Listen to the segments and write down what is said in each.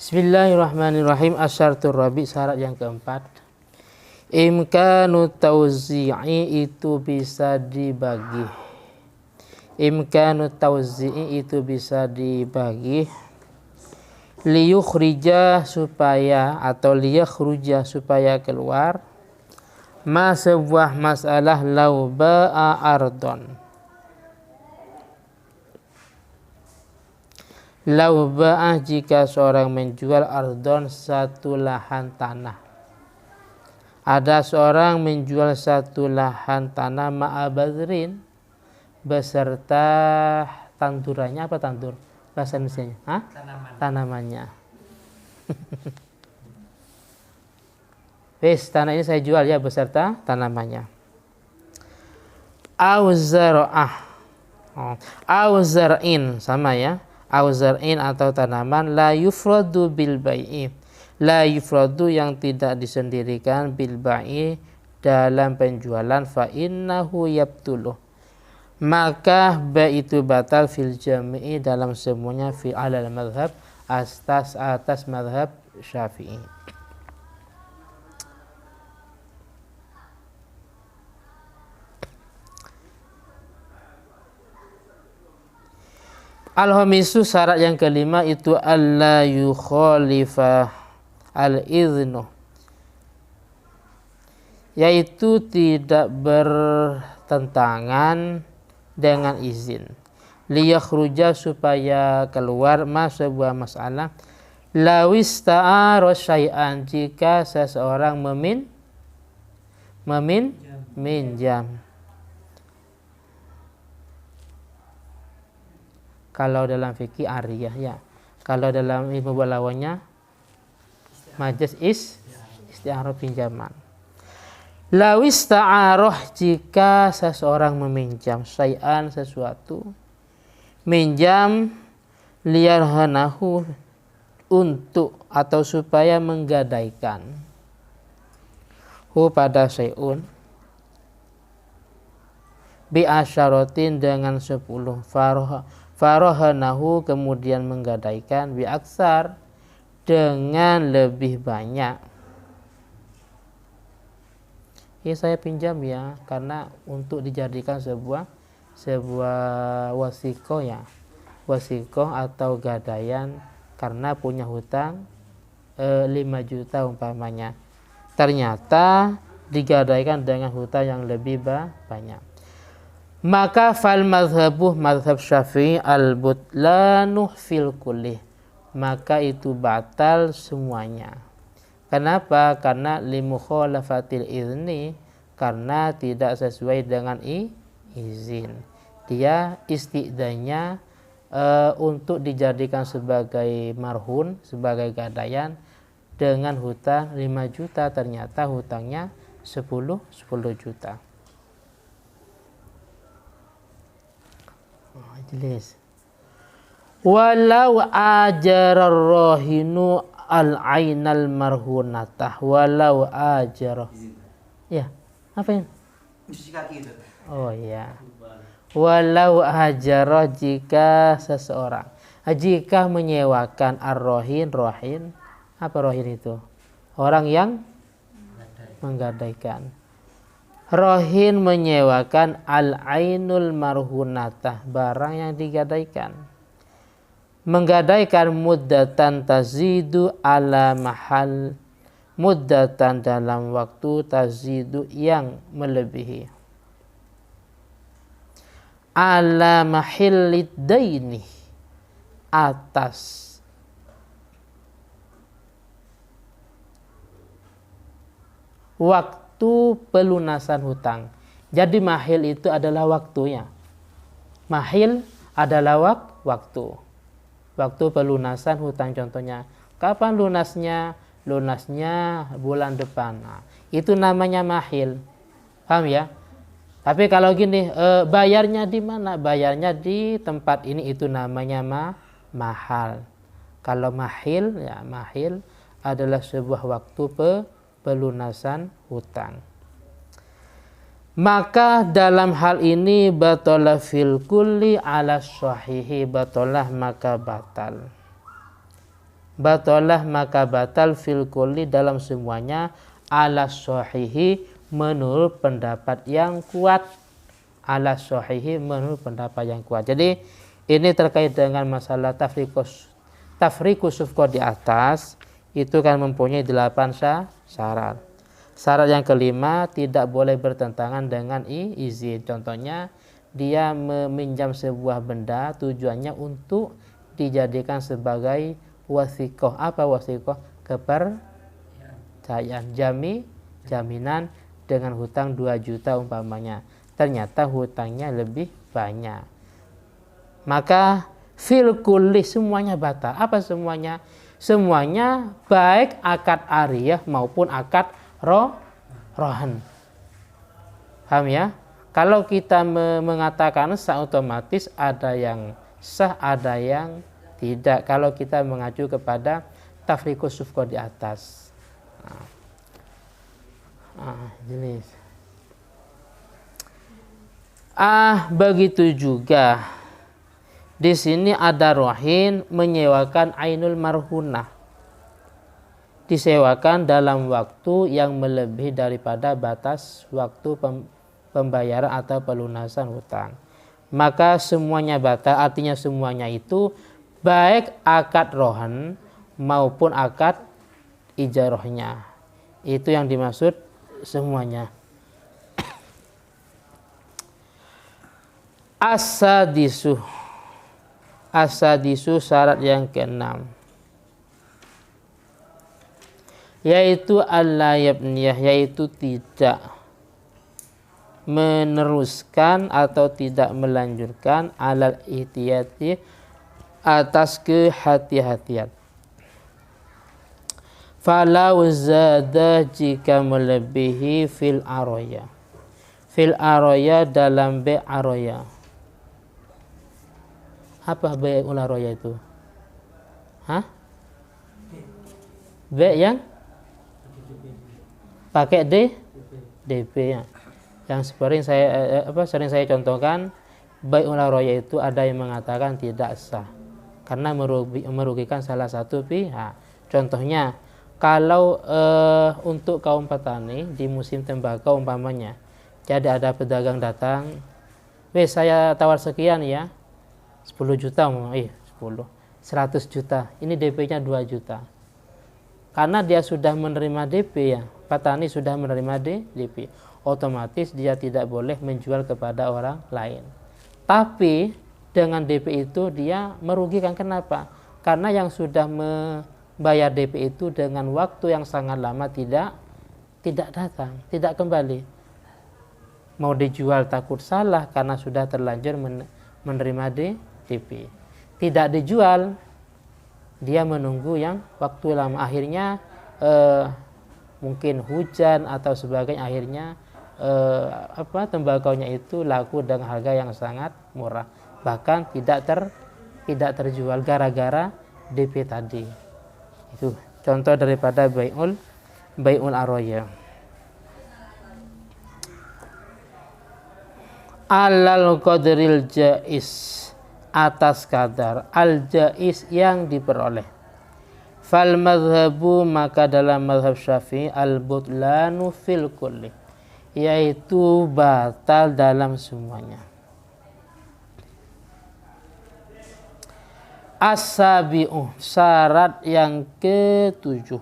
Bismillahirrahmanirrahim. Asyartur rabi, syarat yang keempat. Imkanu tauzi'i itu bisa dibagi. Imkanu tauzi'i itu bisa dibagi. Liyukhrija supaya atau liyakhruja supaya keluar. Ma sebuah masalah lau ba'a ardon. Lau ba'ah jika seorang menjual ardon satu lahan tanah. Ada seorang menjual satu lahan tanah ma'abadrin beserta tandurannya. Apa tandur? Bahasa Indonesia. Tanamannya. Wes, tanah ini saya jual ya beserta tanamannya. Auzar'in sama ya. Auzar'in atau tanaman la yufradu bil bai'i. La yufradu yang tidak disendirikan bil bai'i dalam penjualan fa innahu yabtuluh. Maka ba itu batal fil jami'i dalam semuanya fi alal madhab atas madhab Syafi'i. Al-khamisu syarat yang kelima itu alla yukhalifa al-idhnu, yaitu tidak bertentangan dengan izin. Liyakhruja supaya keluar sebuah masalah. Lawis ta'ara syai'an jika seseorang minjam. Kalau dalam fikih ariyah ya. Kalau dalam ilmu balawanya majaz isti'arah pinjaman. Lawis ta'arah jika seseorang meminjam syai'an sesuatu, minjam liyarhanahu untuk atau supaya menggadaikan hu pada syai'un bi asyaratin dengan 10 farahanahu kemudian menggadaikan bi aksar dengan lebih banyak. Ini saya pinjam ya karena untuk dijadikan sebuah wasikoh ya, wasikoh atau gadaian karena punya hutang 5 juta umpamanya. Ternyata digadaikan dengan hutang yang lebih banyak. Maka fal madhab Syafi'i al-butlanu fil kulli, maka itu batal semuanya. Kenapa? Karena limukhalafatil izni, karena tidak sesuai dengan izin. Dia istiqdanya untuk dijadikan sebagai marhun, sebagai gadaian dengan hutang 5 juta, ternyata hutangnya 10 juta. Jelas. Walau ajarar rohinu al-ainal marhunatah, walau ajar. Ya, apa ini? Oh ya. Walau ajarah jika seseorang, jika menyewakan ar-rohin, apa rohin itu? Orang yang menggadaikan. Rohin menyewakan al-ainul marhunatah, barang yang digadaikan. Menggadaikan muddatan tazidu ala mahal, muddatan dalam waktu tazidu yang melebihi. Ala mahillid daini, atas waktu pelunasan hutang. Jadi mahil itu adalah waktunya. Mahil adalah waktu pelunasan hutang. Contohnya, kapan lunasnya? Lunasnya bulan depan. Nah, itu namanya mahil. Paham ya? Tapi kalau gini, bayarnya di mana? Bayarnya di tempat ini, itu namanya mahal. Kalau mahil, ya mahil adalah sebuah waktu pelunasan hutang. Maka dalam hal ini batalah fil kulli ala sahihi, batalah maka batal batalah maka batal fil kulli dalam semuanya, ala shahihi menurut pendapat yang kuat, ala shahihi menurut pendapat yang kuat. Jadi ini terkait dengan masalah tafriqus sufqa di atas, itu kan mempunyai 8 syarat. Syarat yang kelima, tidak boleh bertentangan dengan izin. Contohnya, dia meminjam sebuah benda tujuannya untuk dijadikan sebagai wasiqah. Apa wasiqah? Kepercayaan, jaminan dengan hutang 2 juta umpamanya. Ternyata hutangnya lebih banyak. Maka fil kulli semuanya batal. Apa semuanya? Semuanya baik akad ariyah maupun akad rohan. Paham ya? Kalau kita mengatakan sah, otomatis ada yang sah, ada yang tidak. Kalau kita mengacu kepada tafriqus sufqa di atas. Jenis. Begitu juga di sini ada rohin menyewakan ainul marhunah, disewakan dalam waktu yang melebihi daripada batas waktu pembayaran atau pelunasan hutang. Maka semuanya batal, artinya semuanya itu baik akad rohan maupun akad ijarahnya. Itu yang dimaksud semuanya. Asadisu syarat yang keenam, yaitu alla yabniyah, yaitu tidak meneruskan atau tidak melanjutkan alal ihtiyati, atas kehati-hatian. Falau zada, jika melebihi fil aroya dalam be aroya. Apa B ularoya itu? B yang pakai DP ya. Yang sering saya contohkan, B ularoya itu ada yang mengatakan tidak sah karena merugikan salah satu pihak. Contohnya, kalau untuk kaum petani di musim tembakau umpamanya, jadi ada pedagang datang, saya tawar sekian ya, 10 juta, 100 juta, ini DP-nya 2 juta. Karena dia sudah menerima DP ya, petani sudah menerima DP, otomatis dia tidak boleh menjual kepada orang lain. Tapi dengan DP itu dia merugikan. Kenapa? Karena yang sudah membayar DP itu dengan waktu yang sangat lama tidak datang, tidak kembali. Mau dijual takut salah karena sudah terlanjur menerima DP. Tidak dijual, dia menunggu yang waktu lama. Akhirnya mungkin hujan atau sebagainya, akhirnya tembakaunya itu laku dengan harga yang sangat murah, bahkan tidak terjual gara-gara DP tadi. Itu contoh daripada bai'ul aroya. Alal qadril jais, atas kadar al jais yang diperoleh. Fal madhabu, maka dalam madhab Syafi'i al butlanu fil kulli, yaitu batal dalam semuanya. As-sabi'u, syarat yang ke-7,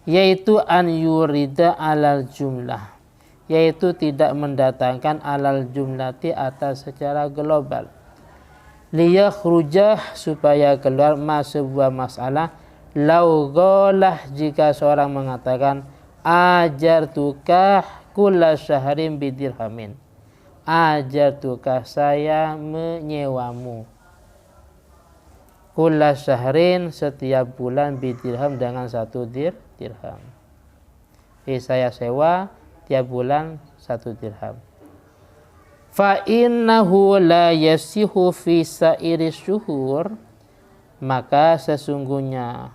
yaitu an yurida alal jumlah, yaitu tidak mendatangkan alal jumlati atas secara global. Liyakhrujah, supaya keluar sebuah masalah. Lau ghalah, jika seorang mengatakan ajartukah kulla syahrin bidirhamin, ajartukah, saya menyewamu, kulla syahrin, setiap bulan, bidirham, dengan 1 dirham. Saya sewa tiap bulan 1 dirham. Fa innahu la yasihu fi sa'iri syuhur, maka sesungguhnya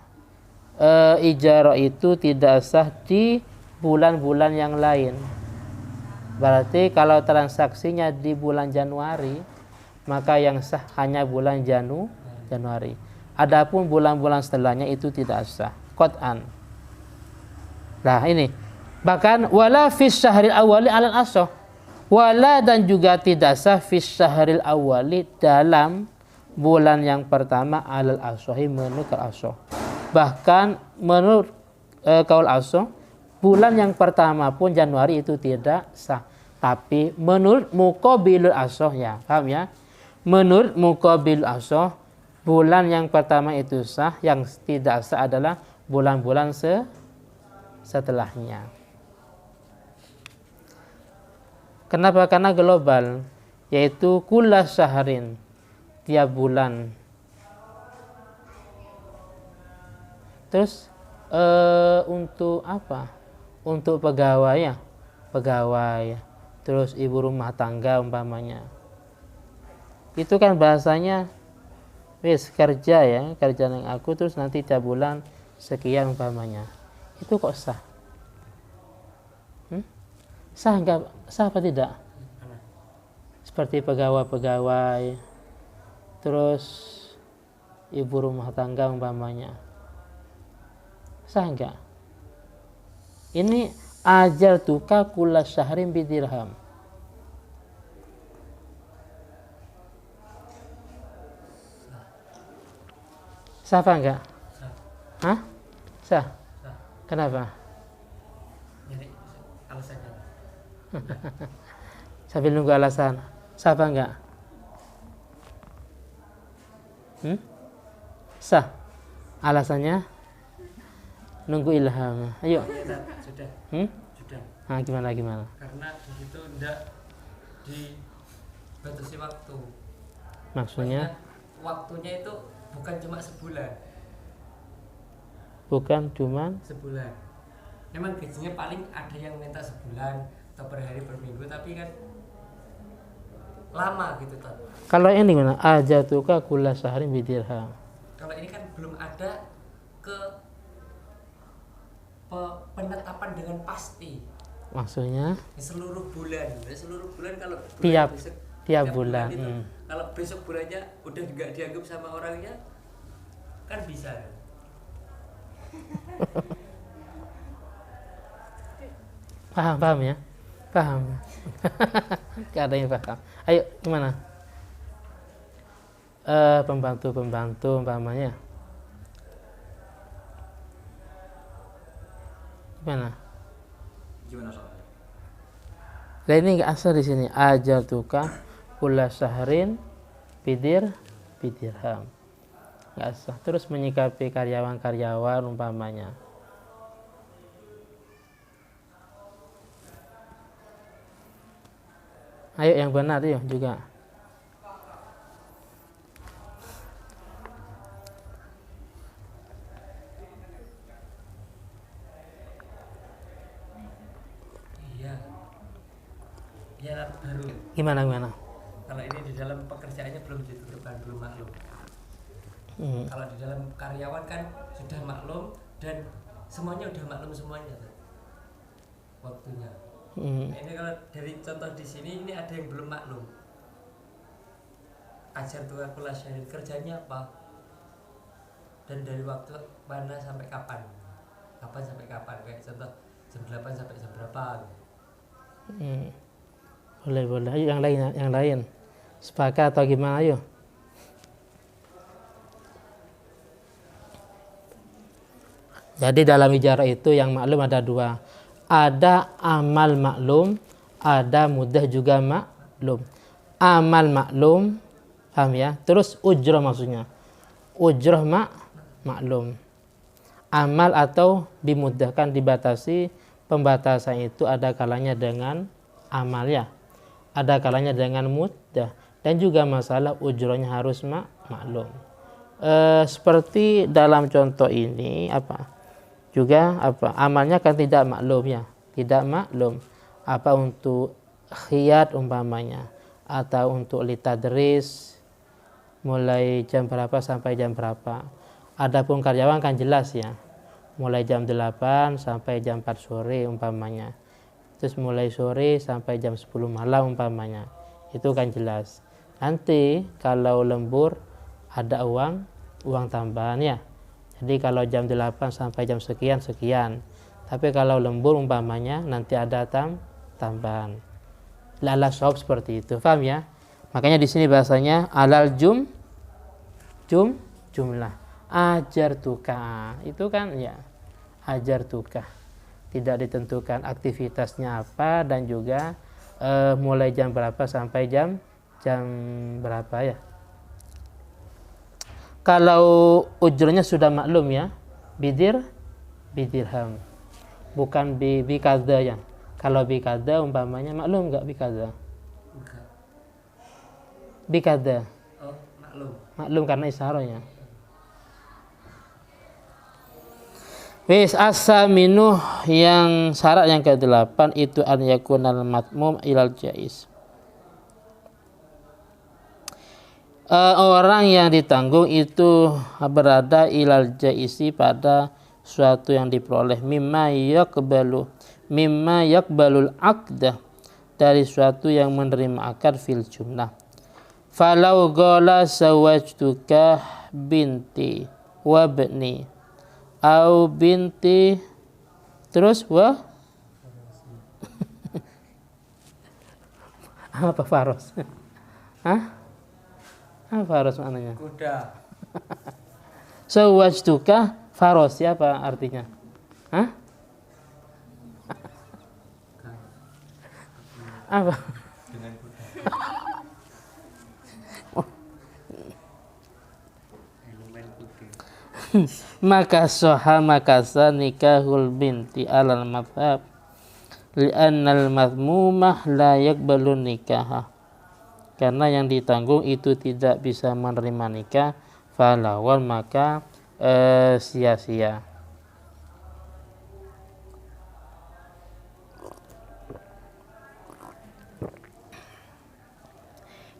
ijarah itu tidak sah di bulan-bulan yang lain. Berarti kalau transaksinya di bulan Januari, maka yang sah hanya bulan Januari. Adapun bulan-bulan setelahnya itu tidak sah. Qat'an. Nah ini. Bahkan wala fis syahril awali alal asah. Wala dan juga tidak sah fis syahril awali dalam bulan yang pertama alal asahi menurut asah. Bahkan menurut kaul asah, bulan yang pertama pun Januari itu tidak sah. Tapi menurut muqabilul asah ya, paham ya? Menurut muqabilul asah, bulan yang pertama itu sah, yang tidak sah adalah bulan-bulan setelahnya. Kenapa? Karena global, yaitu kulla syahrin, tiap bulan. Terus untuk apa? Untuk pegawai ya, pegawai. Terus ibu rumah tangga umpamanya. Itu kan bahasanya wis kerja ya, kerja yang aku terus nanti tiap bulan sekian umpamanya. Itu kok sah? Sah enggak? Sah apa tidak? Seperti pegawai-pegawai, terus ibu rumah tangga umpamanya. Sah enggak? Ini ajar tuka kula syahrin bidirham. Sah apa enggak? Sah. Hah? Sah? Sah. Kenapa? Jadi alasannya. Sambil nunggu alasan. Sah apa enggak? Sah. Alasannya nunggu ilham. Ayo. Sudah. Sudah. Nah, gimana? Karena di situ enggak dibatasi waktu. Maksudnya? Waktunya itu bukan cuma sebulan. Bukan cuma sebulan. Memang gajinya paling ada yang minta sebulan atau per hari per minggu, tapi kan lama gitu kan. Kalau ini gimana? Ajatuka kulla syahrin bidirham. Kalau ini kan belum ada ke penetapan dengan pasti. Maksudnya? Seluruh bulan kalau tiap bulan. Itu, kalau besok bulannya udah nggak dianggap sama orangnya, kan bisa. Paham ya? Paham. Gak ada yang paham. Ayo gimana? Pembantu umpamanya. Gimana soalnya? Nah, ini nggak asal di sini. Ajar tuka kulla syahrin bidirham. Nggak asal. Terus menyikapi karyawan umpamanya. Ayo yang benar yuk juga. Ya baru. Gimana? Kalau ini di dalam pekerjaannya belum ditentukan, belum maklum. Kalau di dalam karyawan kan sudah maklum dan semuanya udah maklum semuanya waktunya. Ini kalau dari contoh di sini ini ada yang belum maklum. Ajar tuh kulla syahrin, kerjanya apa? Dan dari waktu mana sampai kapan? Kayak contoh jam 8 sampai jam berapa gitu. Boleh. Ayo yang lain. Sepakat atau gimana ayo? Jadi dalam ijarah itu yang maklum ada dua. Ada amal maklum, ada mudah juga maklum. Amal maklum, paham ya? Terus ujrah maksudnya. Ujrah maklum. Amal atau dimudahkan, dibatasi. Pembatasan itu ada kalanya dengan amal ya. Ada kalanya dengan mudah. Dan juga masalah ujrohnya harus maklum. Seperti dalam contoh ini amalnya kan tidak maklum ya, tidak maklum apa untuk khiyat umpamanya atau untuk litadris mulai jam berapa sampai jam berapa. Adapun karyawan kan jelas ya, mulai jam 8 sampai jam 4 sore umpamanya, terus mulai sore sampai jam 10 malam umpamanya, itu kan jelas. Nanti kalau lembur ada uang uang tambahan ya. Jadi kalau jam 8 sampai jam sekian sekian. Tapi kalau lembur umpamanya nanti ada tambahan. Lala shop seperti itu. Paham ya? Makanya di sini bahasanya alal jumlah. Ajar tuka. Itu kan ya. Ajar tuka. Tidak ditentukan aktivitasnya apa dan juga mulai jam berapa sampai jam berapa ya. Kalau ujurnya sudah maklum ya, bidirham, bukan bikada ya. Kalau bikada umpamanya maklum nggak bikada? Bikada. Oh, maklum. Maklum karena isyaratnya. Wis as-saminu yang syarat yang ke-8 itu an yakunal matmum ilal jaiz. Orang yang ditanggung itu berada ilal jaisi pada suatu yang diperoleh mimma yakbalul aqdah dari suatu yang menerima akad fil jumlah. Falau qala sawajtuka binti wa bni au binti terus wa apa faros? Hah? Apa faros maknanya? Kuda. Sawajtuka faros siapa artinya? Hah? Apa? Dengan kuda. Elemen kuda. Maka soha makasa nikahul binti alal madhab li'annal madmumah la yakbalun nikahah. Karena yang ditanggung itu tidak bisa menerima nikah, falawan maka sia-sia.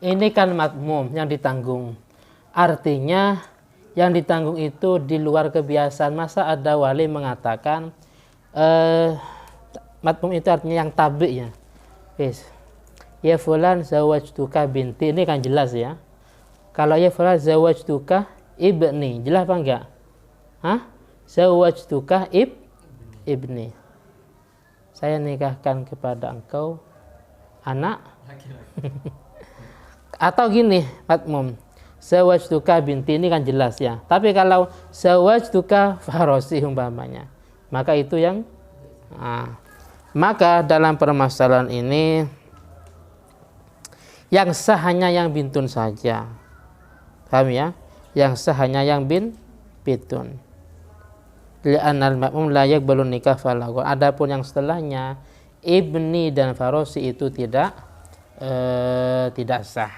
Ini kan matmum yang ditanggung. Artinya yang ditanggung itu di luar kebiasaan. Masa ada wali mengatakan matmum itu artinya yang tabi ya. Yes. Ya fulan zawajtuka binti, ini kan jelas ya. Kalau ya fulan zawajtuka ibni, jelas apa enggak? Hah? Zawajtuka ibni. Saya nikahkan kepada engkau anak. Atau gini, matmum. Zawajtuka binti, ini kan jelas ya. Tapi kalau zawajtuka farosi umpamanya, maka itu yang maka dalam permasalahan ini yang sah hanya yang bintun saja. Paham ya? Yang sah hanya yang bintun. Li'anal ma'mum la yaqbalu nikah falahu. Adapun yang setelahnya ibni dan farosi itu tidak sah.